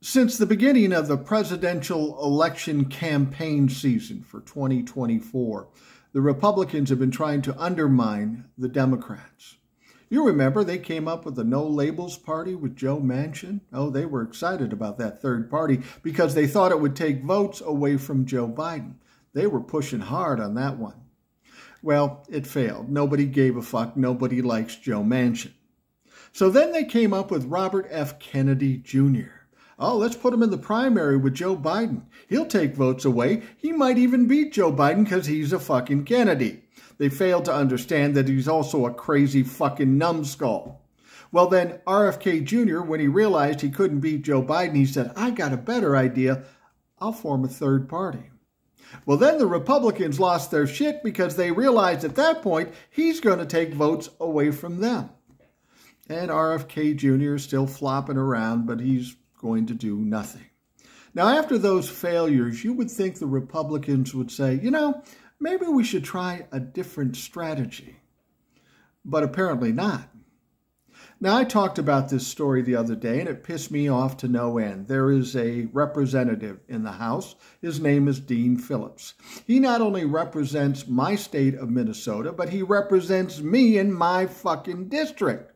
Since the beginning of the presidential election campaign season for 2024, the Republicans have been trying to undermine the Democrats. You remember they came up with the No Labels Party with Joe Manchin? Oh, they were excited about that third party because they thought it would take votes away from Joe Biden. They were pushing hard on that one. Well, it failed. Nobody gave a fuck. Nobody likes Joe Manchin. So then they came up with Robert F. Kennedy Jr. Oh, let's put him in the primary with Joe Biden. He'll take votes away. He might even beat Joe Biden because he's a fucking Kennedy. They failed to understand that he's also a crazy fucking numbskull. Well, then RFK Jr., when he realized he couldn't beat Joe Biden, he said, I got a better idea. I'll form a third party. Well, then the Republicans lost their shit because they realized at that point he's going to take votes away from them. And RFK Jr. is still flopping around, but he's going to do nothing. Now, after those failures, you would think the Republicans would say, you know, maybe we should try a different strategy. But apparently not. Now, I talked about this story the other day, and it pissed me off to no end. There is a representative in the House. His name is Dean Phillips. He not only represents my state of Minnesota, but he represents me in my fucking district.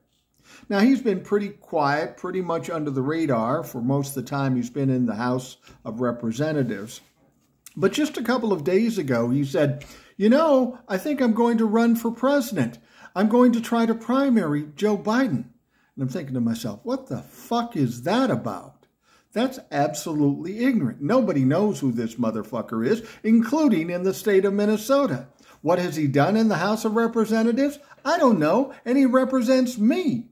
Now, he's been pretty quiet, pretty much under the radar for most of the time he's been in the House of Representatives. But just a couple of days ago, he said, you know, I think I'm going to run for president. I'm going to try to primary Joe Biden. And I'm thinking to myself, what the fuck is that about? That's absolutely ignorant. Nobody knows who this motherfucker is, including in the state of Minnesota. What has he done in the House of Representatives? I don't know, and he represents me.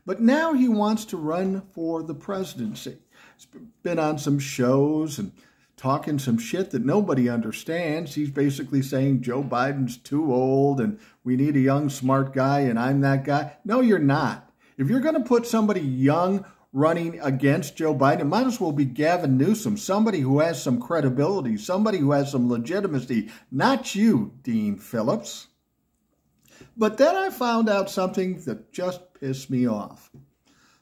But now he wants to run for the presidency. He's been on some shows and talking some shit that nobody understands. He's basically saying Joe Biden's too old and we need a young, smart guy and I'm that guy. No, you're not. If you're going to put somebody young running against Joe Biden, it might as well be Gavin Newsom, somebody who has some credibility, somebody who has some legitimacy, not you, Dean Phillips. But then I found out something that just pissed me off.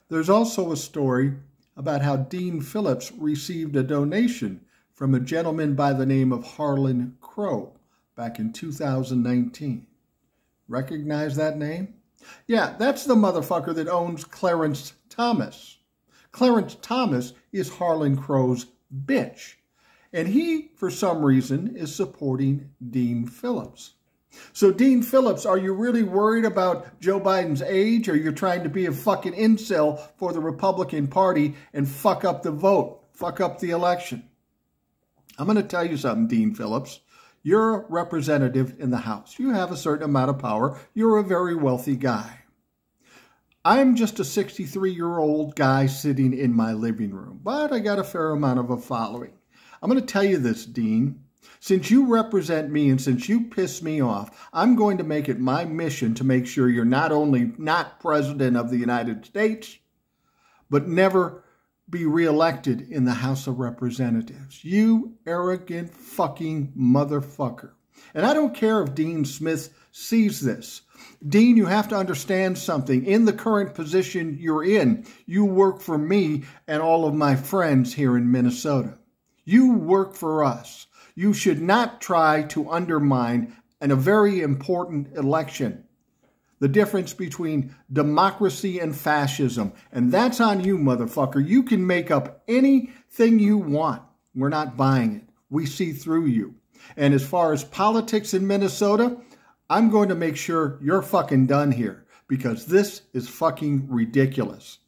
There's also a story about how Dean Phillips received a donation from a gentleman by the name of Harlan Crow back in 2019. Recognize that name? Yeah, that's the motherfucker that owns Clarence Thomas. Clarence Thomas is Harlan Crow's bitch. And he, for some reason, is supporting Dean Phillips. So, Dean Phillips, are you really worried about Joe Biden's age, or you're trying to be a fucking incel for the Republican Party and fuck up the vote, fuck up the election? I'm going to tell you something, Dean Phillips. You're a representative in the House. You have a certain amount of power. You're a very wealthy guy. I'm just a 63-year-old guy sitting in my living room, but I got a fair amount of a following. I'm going to tell you this, Dean. Since you represent me and since you piss me off, I'm going to make it my mission to make sure you're not only not president of the United States, but never be reelected in the House of Representatives. You arrogant fucking motherfucker. And I don't care if Dean Smith sees this. Dean, you have to understand something. In the current position you're in, you work for me and all of my friends here in Minnesota. You work for us. You should not try to undermine a very important election. The difference between democracy and fascism. And that's on you, motherfucker. You can make up anything you want. We're not buying it. We see through you. And as far as politics in Minnesota, I'm going to make sure you're fucking done here because this is fucking ridiculous.